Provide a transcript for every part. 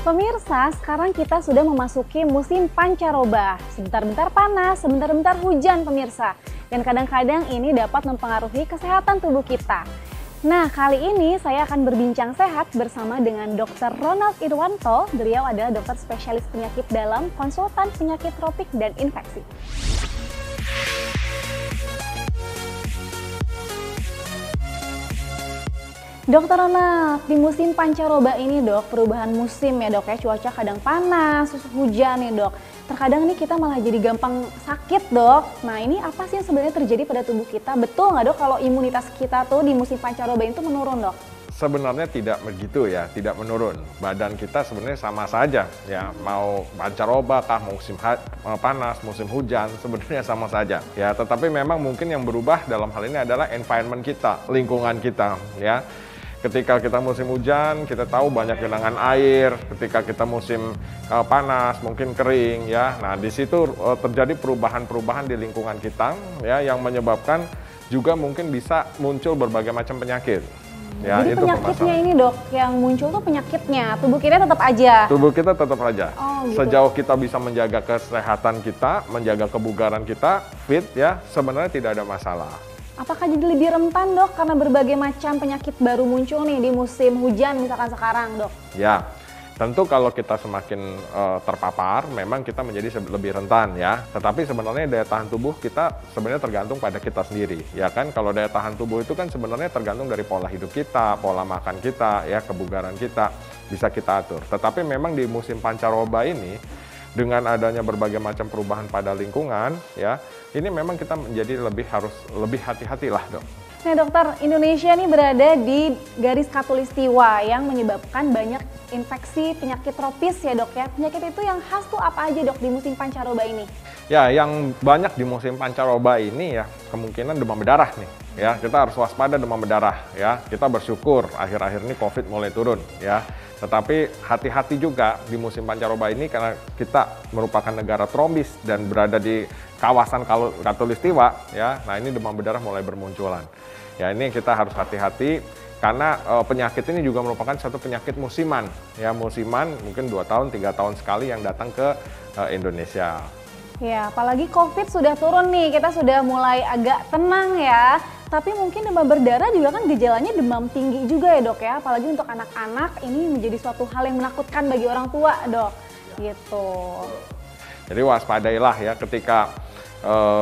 Pemirsa, sekarang kita sudah memasuki musim pancaroba. Sebentar-bentar panas, sebentar-bentar hujan pemirsa. Dan kadang-kadang ini dapat mempengaruhi kesehatan tubuh kita. Nah, kali ini saya akan berbincang sehat bersama dengan Dr. Ronald Irwanto. Beliau adalah dokter spesialis penyakit dalam, konsultan penyakit tropik dan infeksi. Dokter Ronald, di musim pancaroba ini dok, perubahan musim ya dok ya, cuaca kadang panas, hujan nih dok. Terkadang nih kita malah jadi gampang sakit dok. Nah ini apa sih yang sebenarnya terjadi pada tubuh kita? Betul nggak dok kalau imunitas kita tuh di musim pancaroba itu menurun dok? Sebenarnya tidak begitu ya, tidak menurun. Badan kita sebenarnya sama saja ya, mau pancaroba kah, musim panas, musim hujan, sebenarnya sama saja ya. Tetapi memang mungkin yang berubah dalam hal ini adalah environment kita, lingkungan kita ya. Ketika kita musim hujan, kita tahu banyak genangan air. Ketika kita musim panas, mungkin kering ya. Nah, di situ terjadi perubahan-perubahan di lingkungan kita ya, yang menyebabkan juga mungkin bisa muncul berbagai macam penyakit. Ya, jadi itu penyakitnya ini dok, yang muncul tuh penyakitnya, tubuh kita tetap aja? Tubuh kita tetap aja. Oh, gitu. Sejauh kita bisa menjaga kesehatan kita, menjaga kebugaran kita, fit ya, sebenarnya tidak ada masalah. Apakah jadi lebih rentan dok karena berbagai macam penyakit baru muncul nih di musim hujan misalkan sekarang dok? Ya, tentu kalau kita semakin terpapar memang kita menjadi lebih rentan ya. Tetapi sebenarnya daya tahan tubuh kita sebenarnya tergantung pada kita sendiri ya kan. Kalau daya tahan tubuh itu kan sebenarnya tergantung dari pola hidup kita, pola makan kita ya, kebugaran kita bisa kita atur. Tetapi memang di musim pancaroba ini dengan adanya berbagai macam perubahan pada lingkungan ya, ini memang kita menjadi harus lebih hati-hati lah dok. Nah dokter, Indonesia nih berada di garis khatulistiwa yang menyebabkan banyak infeksi penyakit tropis ya dok ya. Penyakit itu yang khas tuh apa aja dok di musim pancaroba ini? Ya, yang banyak di musim pancaroba ini ya kemungkinan demam berdarah nih ya. Kita harus waspada demam berdarah ya. Kita bersyukur akhir-akhir ini COVID mulai turun ya. Tetapi hati-hati juga di musim pancaroba ini karena kita merupakan negara tropis dan berada di kawasan khatulistiwa ya. Nah, ini demam berdarah mulai bermunculan. Ya, ini kita harus hati-hati karena penyakit ini juga merupakan satu penyakit musiman ya, musiman mungkin 2 tahun 3 tahun sekali yang datang ke Indonesia. Ya, apalagi COVID sudah turun nih, kita sudah mulai agak tenang ya. Tapi mungkin demam berdarah juga kan gejalanya demam tinggi juga ya dok ya. Apalagi untuk anak-anak ini menjadi suatu hal yang menakutkan bagi orang tua dok. Gitu. Jadi waspadailah ya ketika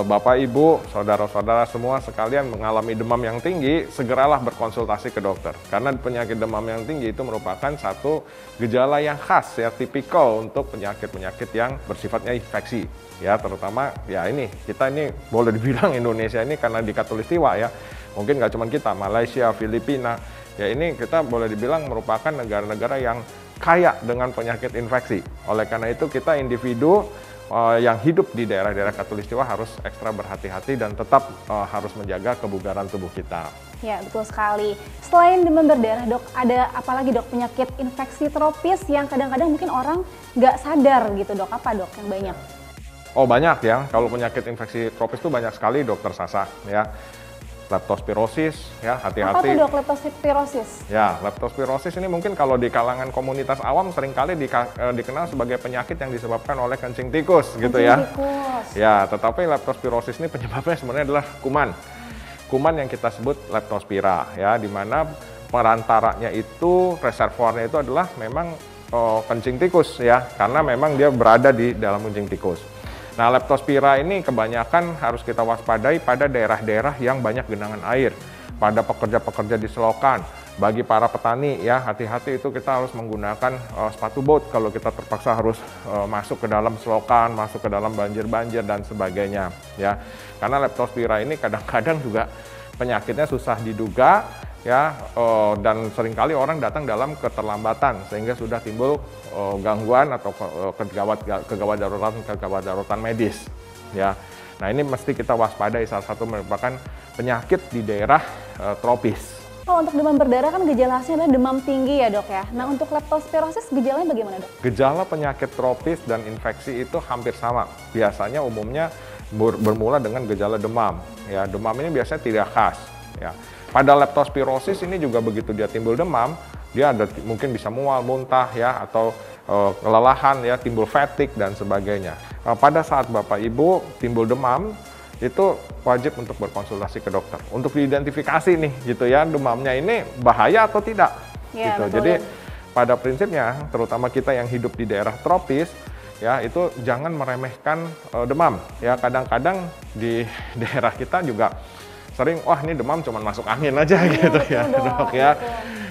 Bapak, Ibu, saudara-saudara semua sekalian mengalami demam yang tinggi, segeralah berkonsultasi ke dokter. Karena penyakit demam yang tinggi itu merupakan satu gejala yang khas ya, tipikal untuk penyakit-penyakit yang bersifatnya infeksi. Ya, terutama ya ini, kita ini boleh dibilang Indonesia ini karena di khatulistiwa ya. Mungkin nggak cuma kita, Malaysia, Filipina, ya ini kita boleh dibilang merupakan negara-negara yang kaya dengan penyakit infeksi. Oleh karena itu kita individu yang hidup di daerah-daerah khatulistiwa harus ekstra berhati-hati dan tetap harus menjaga kebugaran tubuh kita. Ya, betul sekali. Selain demam berdarah dok, ada apalagi dok penyakit infeksi tropis yang kadang-kadang mungkin orang nggak sadar gitu dok? Apa dok yang banyak? Oh banyak ya, kalau penyakit infeksi tropis itu banyak sekali dokter Sasa ya. Leptospirosis ya, hati-hati. Apa tuh dok leptospirosis? Ya, leptospirosis ini mungkin kalau di kalangan komunitas awam seringkali dikenal sebagai penyakit yang disebabkan oleh kencing tikus gitu ya. Tikus. Ya, tetapi leptospirosis ini penyebabnya sebenarnya adalah kuman. Kuman yang kita sebut leptospira ya, di mana perantaranya itu, reservoirnya itu adalah memang kencing tikus ya, karena memang dia berada di dalam kencing tikus. Nah, leptospira ini kebanyakan harus kita waspadai pada daerah-daerah yang banyak genangan air, pada pekerja-pekerja di selokan. Bagi para petani ya, hati-hati itu kita harus menggunakan sepatu bot kalau kita terpaksa harus masuk ke dalam selokan, masuk ke dalam banjir-banjir dan sebagainya ya. Karena leptospira ini kadang-kadang juga penyakitnya susah diduga ya, dan seringkali orang datang dalam keterlambatan sehingga sudah timbul gangguan atau kegawat daruratan medis ya. Nah, ini mesti kita waspadai, salah satu merupakan penyakit di daerah tropis. Kalau untuk demam berdarah kan gejalanya adalah demam tinggi ya dok ya. Nah untuk leptospirosis gejalanya bagaimana dok? Gejala penyakit tropis dan infeksi itu hampir sama. Biasanya umumnya bermula dengan gejala demam. Ya, demam ini biasanya tidak khas. Ya. Pada leptospirosis ini juga begitu dia timbul demam, dia ada mungkin bisa mual, muntah ya, atau kelelahan ya, timbul fatigue dan sebagainya. Pada saat Bapak Ibu timbul demam, itu wajib untuk berkonsultasi ke dokter untuk diidentifikasi nih gitu ya, demamnya ini bahaya atau tidak Ya, gitu. betul. Jadi pada prinsipnya terutama kita yang hidup di daerah tropis ya, itu jangan meremehkan demam ya. Kadang-kadang di daerah kita juga sering, wah ini demam cuman masuk angin aja gitu ya dok ya,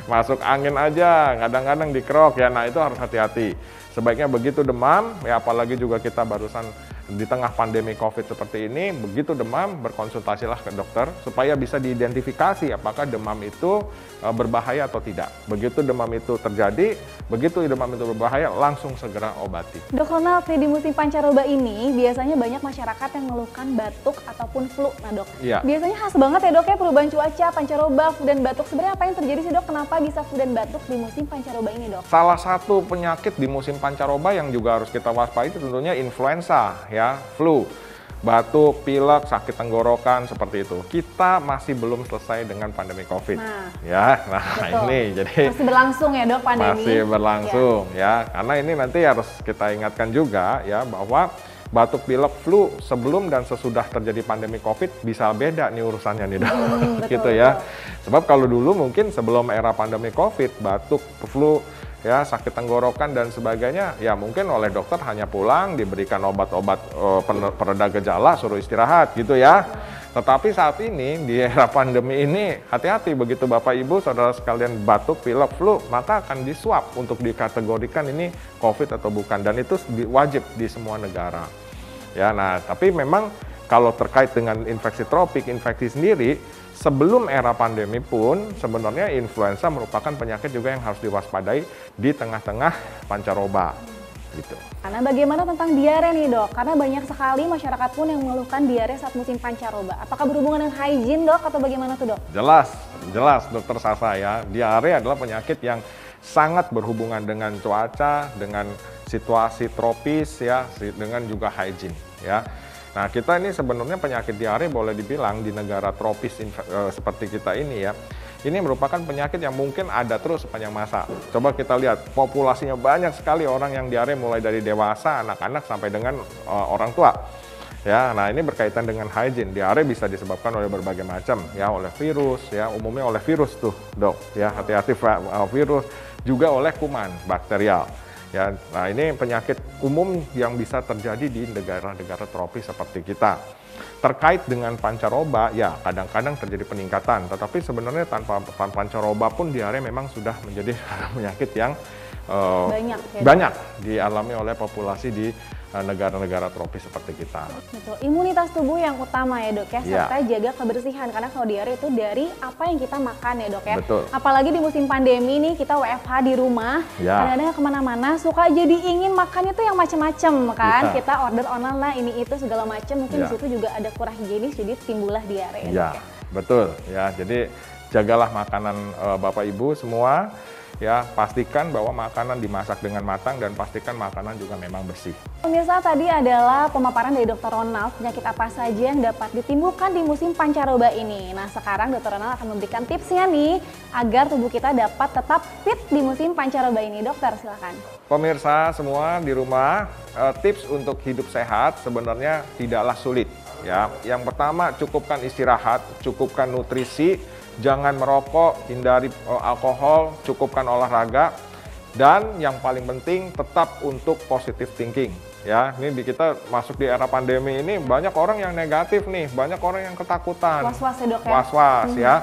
masuk angin aja, kadang-kadang dikerok ya. Nah itu harus hati-hati. Sebaiknya begitu demam ya, apalagi juga kita barusan di tengah pandemi COVID seperti ini, begitu demam berkonsultasilah ke dokter supaya bisa diidentifikasi apakah demam itu berbahaya atau tidak. Begitu demam itu terjadi, begitu demam itu berbahaya, langsung segera obati. Dok Ronald, di musim pancaroba ini biasanya banyak masyarakat yang mengeluhkan batuk ataupun flu. Nah dok, Iya. biasanya khas banget ya dok ya perubahan cuaca, pancaroba, flu dan batuk. Sebenarnya apa yang terjadi sih dok? Kenapa bisa flu dan batuk di musim pancaroba ini dok? Salah satu penyakit di musim pancaroba yang juga harus kita waspadai tentunya influenza ya, flu, batuk, pilek, sakit tenggorokan seperti itu. Kita masih belum selesai dengan pandemi COVID. Nah, betul. ini jadi Masih berlangsung ya dok pandemi? masih berlangsung ya. Karena ini nanti harus kita ingatkan juga ya bahwa batuk, pilek, flu sebelum dan sesudah terjadi pandemi COVID bisa beda nih urusannya nih dok. Gitu ya. Sebab kalau dulu mungkin sebelum era pandemi COVID, batuk, flu, ya sakit tenggorokan dan sebagainya, ya mungkin oleh dokter hanya pulang diberikan obat-obat pereda gejala, suruh istirahat gitu ya. Tetapi saat ini di era pandemi ini hati-hati, begitu Bapak Ibu saudara sekalian batuk, pilek, flu, maka akan diswab untuk dikategorikan ini COVID atau bukan, dan itu wajib di semua negara. Ya, nah tapi memang kalau terkait dengan infeksi tropik, infeksi sendiri, sebelum era pandemi pun sebenarnya influenza merupakan penyakit juga yang harus diwaspadai di tengah-tengah pancaroba gitu. Karena bagaimana tentang diare nih dok? Karena banyak sekali masyarakat pun yang mengeluhkan diare saat musim pancaroba. Apakah berhubungan dengan hygiene dok atau bagaimana tuh dok? Jelas dokter Sasa ya, diare adalah penyakit yang sangat berhubungan dengan cuaca, dengan situasi tropis ya, dengan juga hygiene ya. Nah, kita ini sebenarnya penyakit diare boleh dibilang di negara tropis seperti kita ini ya, ini merupakan penyakit yang mungkin ada terus sepanjang masa. Coba kita lihat, populasinya banyak sekali orang yang diare mulai dari dewasa, anak-anak sampai dengan orang tua. Ya, nah ini berkaitan dengan hygiene. Diare bisa disebabkan oleh berbagai macam ya, oleh virus ya, umumnya oleh virus tuh, Dok. Ya, hati-hati virus, juga oleh kuman bakterial. Ya, nah ini penyakit umum yang bisa terjadi di negara-negara tropis seperti kita. Terkait dengan pancaroba, ya kadang-kadang terjadi peningkatan, tetapi sebenarnya tanpa pancaroba pun diare memang sudah menjadi penyakit yang banyak dialami oleh populasi di negara-negara tropis seperti kita. Betul, imunitas tubuh yang utama ya dok ya, serta jaga kebersihan, karena kalau diare itu dari apa yang kita makan ya dok ya. Betul. Apalagi di musim pandemi nih, kita WFH di rumah, kadang-kadang kemana-mana suka jadi ingin makannya tuh yang macem-macem kan. Kita order online lah ini itu segala macam, mungkin di situ juga ada kurang higienis, jadi timbullah diare. Ya, betul ya. Jadi jagalah makanan Bapak Ibu semua. Ya, pastikan bahwa makanan dimasak dengan matang dan pastikan makanan juga memang bersih. Pemirsa, tadi adalah pemaparan dari Dr. Ronald penyakit apa saja yang dapat ditimbulkan di musim pancaroba ini. Nah, sekarang Dr. Ronald akan memberikan tipsnya nih agar tubuh kita dapat tetap fit di musim pancaroba ini. Dokter, silakan. Pemirsa semua di rumah, tips untuk hidup sehat sebenarnya tidaklah sulit. Ya, yang pertama cukupkan istirahat, cukupkan nutrisi. Jangan merokok, hindari alkohol, cukupkan olahraga, dan yang paling penting tetap untuk positive thinking. Ya, ini kita masuk di era pandemi ini banyak orang yang negatif nih, banyak orang yang ketakutan. Was-was ya dok ya? Was-was ya.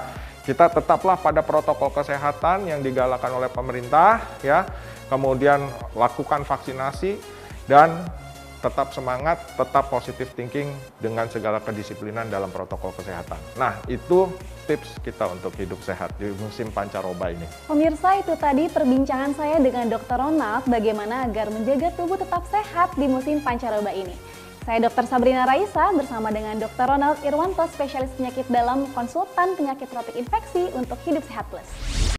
Kita tetaplah pada protokol kesehatan yang digalakkan oleh pemerintah ya. Kemudian lakukan vaksinasi dan tetap semangat, tetap positive thinking dengan segala kedisiplinan dalam protokol kesehatan. Nah, itu tips kita untuk hidup sehat di musim pancaroba ini. Pemirsa, itu tadi perbincangan saya dengan Dr. Ronald bagaimana agar menjaga tubuh tetap sehat di musim pancaroba ini. Saya Dr. Sabrina Raisa bersama dengan Dr. Ronald Irwanto, spesialis penyakit dalam konsultan penyakit tropik infeksi untuk Hidup Sehat Plus.